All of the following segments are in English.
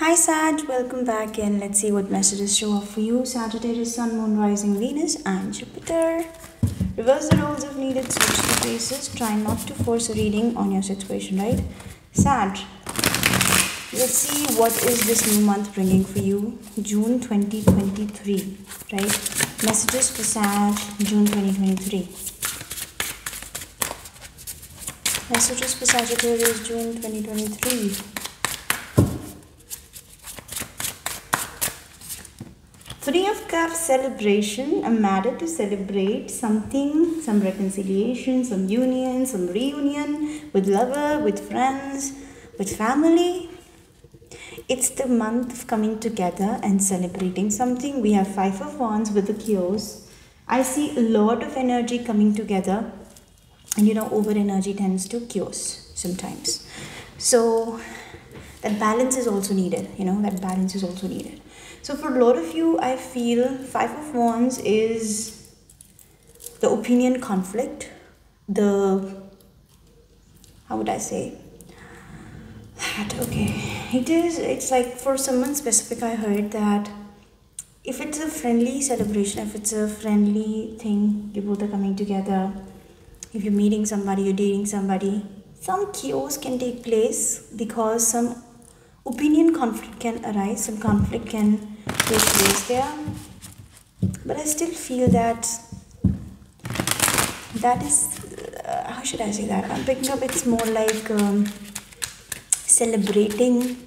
Hi Sag, welcome back and let's see what messages show up for you. Sagittarius Sun, Moon, Rising, Venus and Jupiter. Reverse the roles if needed, switch the places. Try not to force a reading on your situation, right? Sag, let's see what is this new month bringing for you. June 2023, right? Messages for Sag, June 2023. Messages for Sagittarius, June 2023. Three of Cups, celebration. I'm married to celebrate something, some reconciliation, some union, some reunion with lover, with friends, with family. It's the month of coming together and celebrating something. We have Five of Wands with the chaos. I see a lot of energy coming together, and over energy tends to chaos sometimes. So that balance is also needed. That balance is also needed. So for a lot of you, I feel Five of Wands is the opinion conflict, how would I say that? Okay, it's like for someone specific, I heard that if it's a friendly celebration, if it's a friendly thing, you both are coming together, if you're meeting somebody, you're dating somebody, some chaos can take place because some opinion conflict can arise, some conflict can take place there. But I still feel that is, how should I say that? I'm picking up it's more like celebrating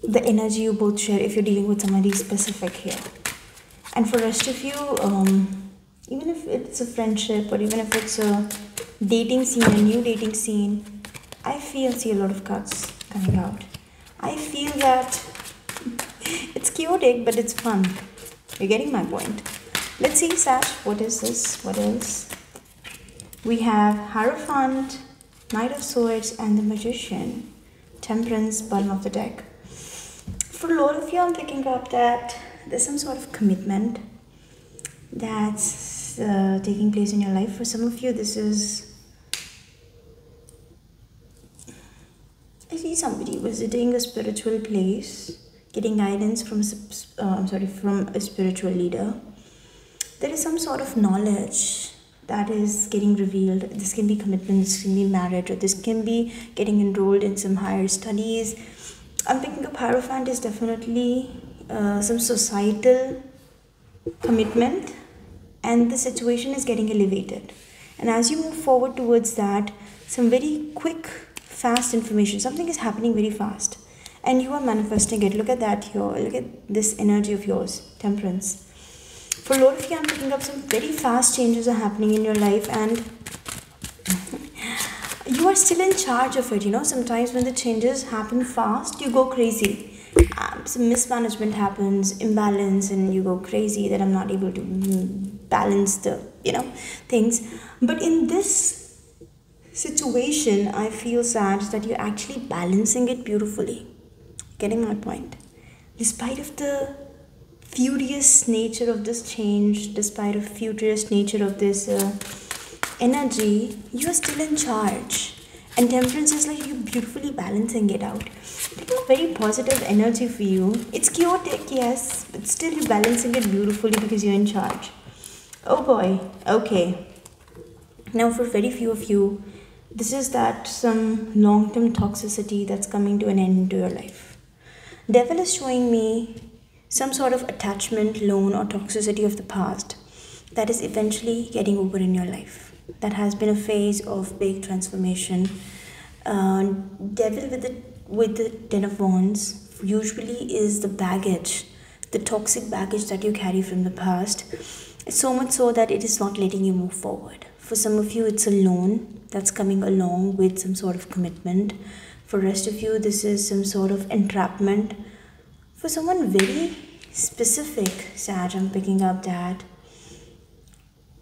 the energy you both share if you're dealing with somebody specific here. And for rest of you, even if it's a friendship or even if it's a dating scene, a new dating scene, I see a lot of cards coming out. I feel that it's chaotic, but it's fun. You're getting my point. Let's see, Sag, what is this? What else? We have Hierophant, Knight of Swords, and the Magician. Temperance, bottom of the deck. For a lot of you, I'm picking up that there's some sort of commitment that's taking place in your life. For some of you, this is... I see somebody visiting a spiritual place, getting guidance from a spiritual leader. There is some sort of knowledge that is getting revealed. This can be commitment, this can be marriage, or this can be getting enrolled in some higher studies. I'm picking up Hierophant is definitely some societal commitment, and the situation is getting elevated. And as you move forward towards that, some very quick, fast information, something is happening very fast and you are manifesting it. Look at that here, look at this energy of yours, Temperance. For a lot of you, I'm picking up some very fast changes are happening in your life and you are still in charge of it. Sometimes when the changes happen fast, you go crazy. Some mismanagement happens, imbalance, and you go crazy that I'm not able to balance the things. But in this situation, I feel sad that you're actually balancing it beautifully. Getting my point? Despite of the furious nature of this change, despite of furious nature of this energy, you are still in charge. And Temperance is like you beautifully balancing it out. It's a very positive energy for you. It's chaotic, yes, but still you're balancing it beautifully because you're in charge. Oh boy, okay. Now for very few of you, this is that some long-term toxicity that's coming to an end into your life. Devil is showing me some sort of attachment, loan, or toxicity of the past that is eventually getting over in your life. That has been a phase of big transformation. Devil with the Ten of Wands usually is the baggage, the toxic baggage that you carry from the past. So much so that it is not letting you move forward. For some of you, it's a loan that's coming along with some sort of commitment. For the rest of you, this is some sort of entrapment. For someone very specific, Sag, I'm picking up that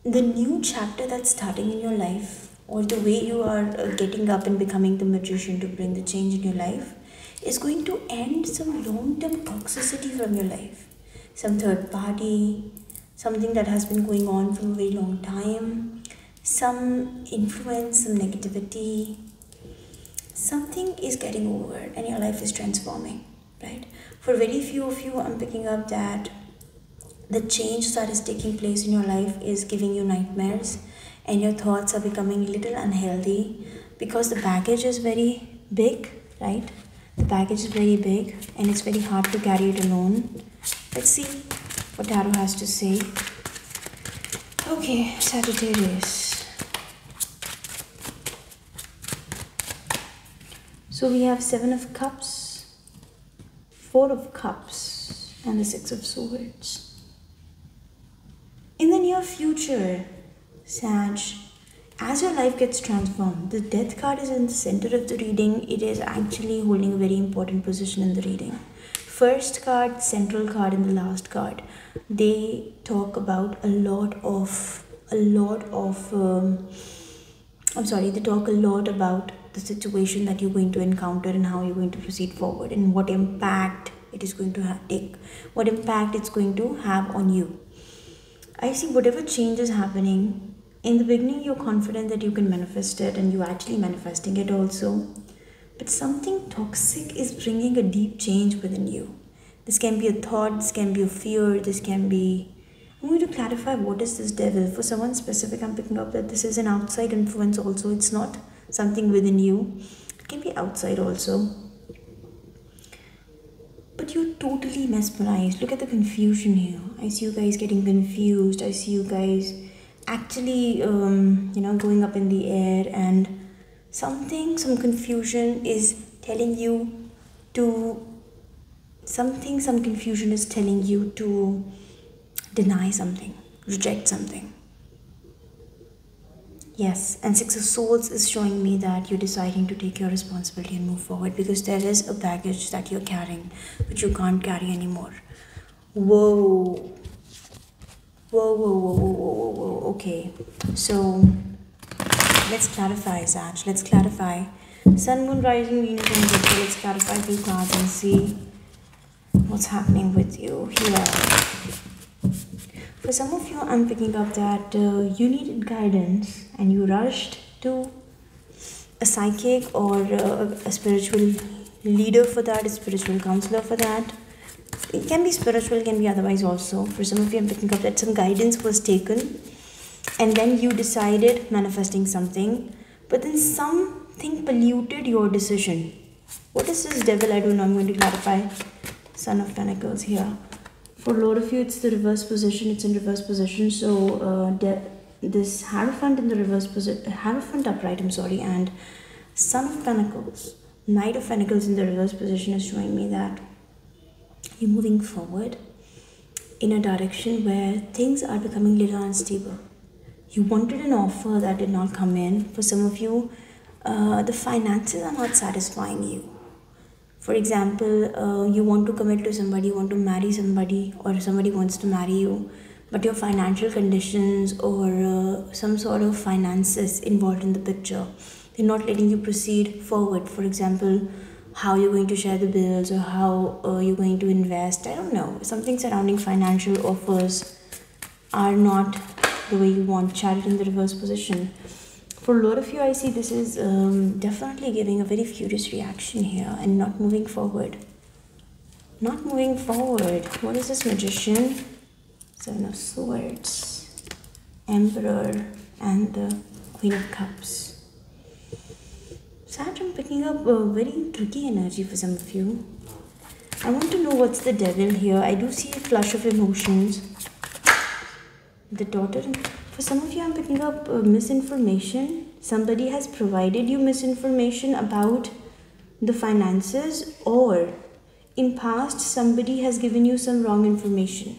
the new chapter that's starting in your life, or the way you are getting up and becoming the magician to bring the change in your life, is going to end some long-term toxicity from your life. Some third party, something that has been going on for a very long time, some influence, some negativity. Something is getting over and your life is transforming. right? For very few of you, I'm picking up that the change that is taking place in your life is giving you nightmares, and your thoughts are becoming a little unhealthy because the baggage is very big, right? The baggage is very big and it's very hard to carry it alone. Let's see what Tarot has to say. Okay, Sagittarius. So we have 7 of Cups, 4 of Cups, and the 6 of Swords. In the near future, Sag, as your life gets transformed, the Death card is in the center of the reading. It is actually holding a very important position in the reading. First card, central card, and the last card, they talk about they talk a lot about the situation that you're going to encounter and how you're going to proceed forward and what impact it is going to what impact it's going to have on you. I see whatever change is happening. In the beginning, you're confident that you can manifest it, and you're actually manifesting it also. But something toxic is bringing a deep change within you. This can be a thought, this can be a fear, this can be... I'm going to clarify what is this devil. For someone specific, I'm picking up that this is an outside influence also. It's not something within you. It can be outside also. But you're totally mesmerized. Look at the confusion here. I see you guys getting confused. I see you guys actually going up in the air, and some confusion is telling you to some confusion is telling you to deny something, reject something. Yes, and 6 of Swords is showing me that you're deciding to take your responsibility and move forward, because there is a baggage that you're carrying which you can't carry anymore. Whoa. Okay, so let's clarify, Sag. Let's clarify. Sun, Moon, Rising, Venus, and Jupiter. Let's clarify a few cards and see what's happening with you here. For some of you, I'm picking up that you needed guidance and you rushed to a psychic or a spiritual leader for that, a spiritual counselor for that. It can be spiritual, it can be otherwise also. For some of you, I'm picking up that some guidance was taken and then you decided manifesting something, but then something polluted your decision. What is this devil? I don't know. I'm going to clarify. Son of Pentacles here. For a lot of you, it's the reverse position. It's in reverse position. So this Hierophant in the reverse position, Hierophant upright, and Son of Pentacles, Knight of Pentacles in the reverse position is showing me that you're moving forward in a direction where things are becoming a little unstable. You wanted an offer that did not come in. For some of you, the finances are not satisfying you. For example, you want to commit to somebody, you want to marry somebody, or somebody wants to marry you, but your financial conditions or some sort of finances involved in the picture, they're not letting you proceed forward. For example, how you're going to share the bills or how you're going to invest. I don't know. Something surrounding financial offers are not the way you want. Chariot in the reverse position. For a lot of you, I see this is definitely giving a very furious reaction here and not moving forward. Not moving forward. What is this? Magician, 7 of Swords, Emperor, and the Queen of Cups. Sag, I'm picking up a very tricky energy for some of you. I want to know what's the devil here. I do see a flush of emotions. The daughter. For some of you, I'm picking up misinformation. Somebody has provided you misinformation about the finances, or in past, somebody has given you some wrong information.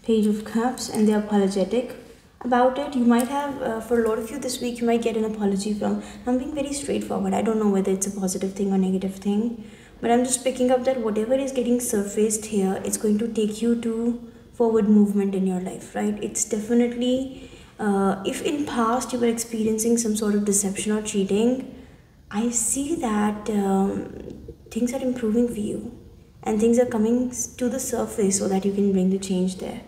Page of Cups, and they're apologetic about it. You might have, for a lot of you this week, you might get an apology from... I'm being very straightforward. I don't know whether it's a positive thing or negative thing, but I'm just picking up that whatever is getting surfaced here, it's going to take you to forward movement in your life, right? It's definitely, if in past you were experiencing some sort of deception or cheating, I see that things are improving for you and things are coming to the surface so that you can bring the change there.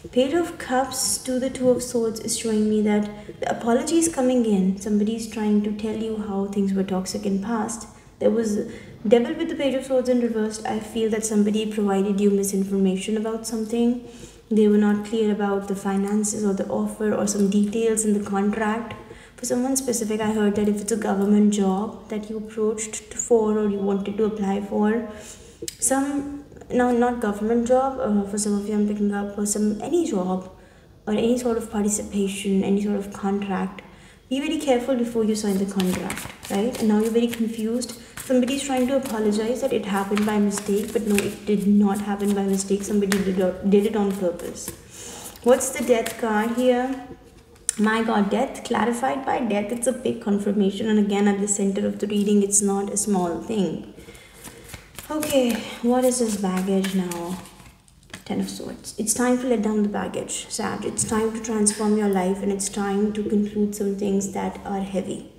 Page of Cups to the Two of Swords is showing me that the apology is coming in. Somebody's trying to tell you how things were toxic in past. There was Devil with the Page of Swords in reversed. I feel that somebody provided you misinformation about something. They were not clear about the finances or the offer or some details in the contract. For someone specific, I heard that if it's a government job that you approached for or you wanted to apply for, not government job, for some of you I'm picking up, for any job or any sort of participation, any sort of contract, be very careful before you sign the contract, right? And now you're very confused. Somebody's trying to apologize that it happened by mistake, but no, it did not happen by mistake. Somebody did it on purpose. What's the Death card here? My God, death, clarified by death. It's a big confirmation, and again at the center of the reading, it's not a small thing. Okay, what is this baggage now? Ten of Swords. It's time to let down the baggage, Sag. It's time to transform your life, and it's time to conclude some things that are heavy.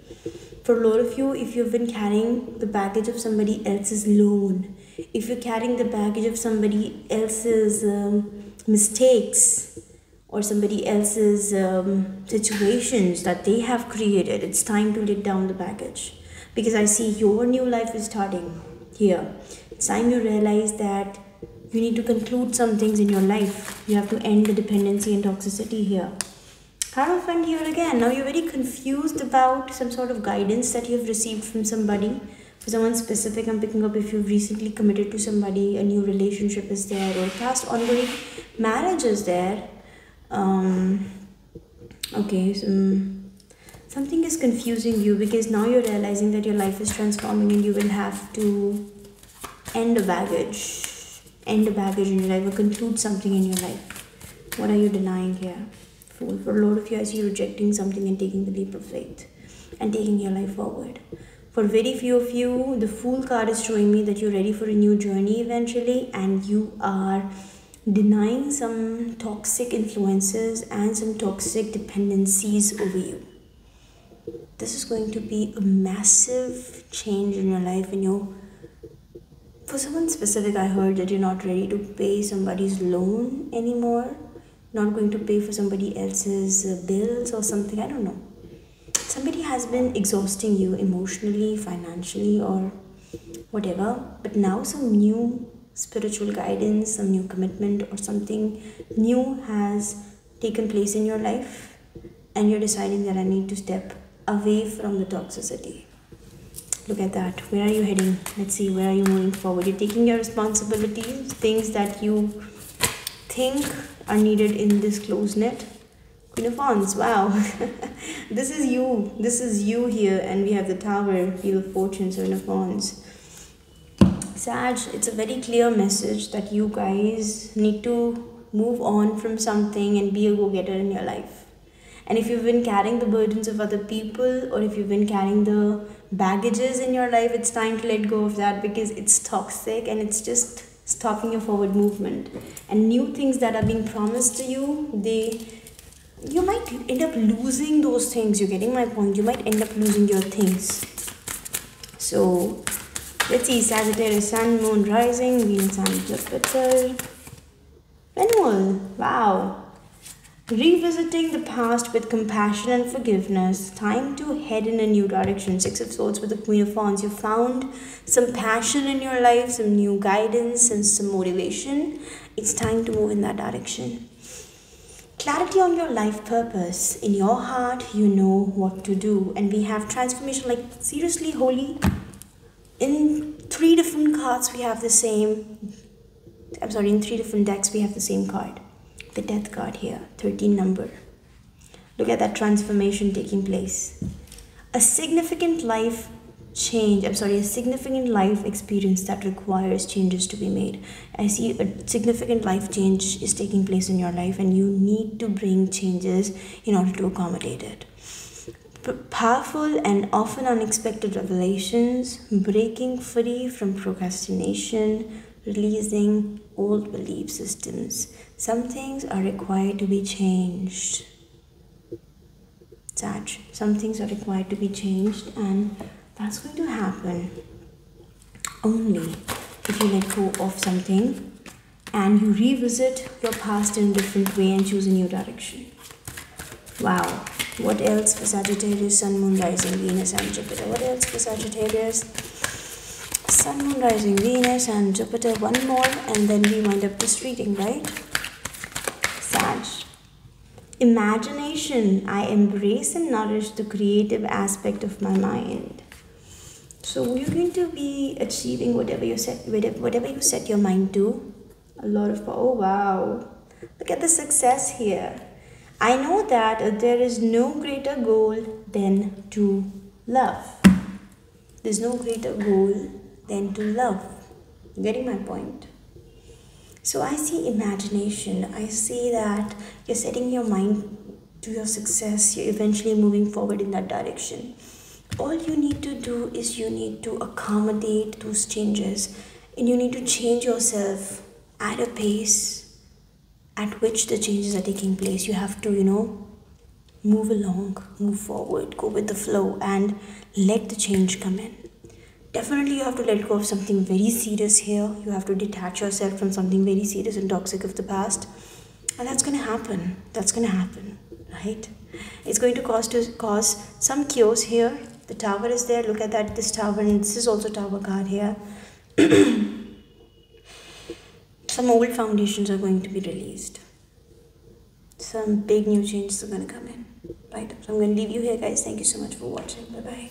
For a lot of you, if you've been carrying the baggage of somebody else's loan, if you're carrying the baggage of somebody else's mistakes, or somebody else's situations that they have created, it's time to let down the baggage. Because I see your new life is starting here. It's time you realize that you need to conclude some things in your life. You have to end the dependency and toxicity here. Hierophant here again. Now you're very confused about some sort of guidance that you've received from somebody. For someone specific, I'm picking up if you've recently committed to somebody, a new relationship is there, or past ongoing marriage is there. Okay, something is confusing you because now you're realizing that your life is transforming and you will have to end a baggage in your life or conclude something in your life. What are you denying here? Fool. For a lot of you, I see rejecting something and taking the leap of faith and taking your life forward. For very few of you, the Fool card is showing me that you're ready for a new journey eventually, and you are denying some toxic influences and some toxic dependencies over you. This is going to be a massive change in your life, and for someone specific, I heard that you're not ready to pay somebody's loan anymore, not going to pay for somebody else's bills or something. I don't know. Somebody has been exhausting you emotionally, financially, or whatever, but now some new spiritual guidance, some new commitment, or something new has taken place in your life, and you're deciding that I need to step away from the toxicity. Look at that. Where are you heading? Let's see. Where are you moving forward? You're taking your responsibilities, things that you think are needed in this close knit. Queen of Wands. Wow. This is you. This is you here. And we have the Tower, Wheel of Fortune, Seven of Wands. Sag, it's a very clear message that you guys need to move on from something and be a go-getter in your life. And if you've been carrying the burdens of other people, or if you've been carrying the baggages in your life, it's time to let go of that because it's toxic and it's just stopping your forward movement. And new things that are being promised to you, you might end up losing those things. You're getting my point. You might end up losing your things. So let's see. Sagittarius Sun, Moon, Rising, Venus, and Jupiter. Renewal. Wow. Revisiting the past with compassion and forgiveness. Time to head in a new direction. Six of Swords with the Queen of Wands. You found some passion in your life, some new guidance, and some motivation. It's time to move in that direction. Clarity on your life purpose. In your heart, you know what to do. And we have transformation. Like, seriously, holy. In 3 different cards, we have the same. In 3 different decks, we have the same card. The Death card here, 13 number. Look at that transformation taking place. A significant life experience that requires changes to be made. I see a significant life change is taking place in your life, and you need to bring changes in order to accommodate it. Powerful and often unexpected revelations, breaking free from procrastination, releasing old belief systems. Some things are required to be changed. Sag, some things are required to be changed, and that's going to happen only if you let go of something and you revisit your past in a different way and choose a new direction. Wow. What else for Sagittarius, Sun, Moon, Rising, Venus and Jupiter? What else for Sagittarius? Sun, Moon, Rising, Venus and Jupiter. One more and then we wind up this reading, right? Sag. Imagination. I embrace and nourish the creative aspect of my mind. So you're going to be achieving whatever you set your mind to. A lot of, oh wow, look at the success here. I know that there is no greater goal than to love. There's no greater goal than to love. Getting my point? So I see imagination. I see that you're setting your mind to your success. You're eventually moving forward in that direction. All you need to do is you need to accommodate those changes, and you need to change yourself at a pace at which the changes are taking place. You have to, move along, move forward, go with the flow and let the change come in. Definitely you have to let go of something very serious here. You have to detach yourself from something very serious and toxic of the past. And that's going to happen. That's going to happen, right? It's going to cause some chaos here. The tower is there. Look at that, this tower, and this is also tower card here. Some old foundations are going to be released. Some big new changes are going to come in. Right? So I'm going to leave you here, guys. Thank you so much for watching. Bye-bye.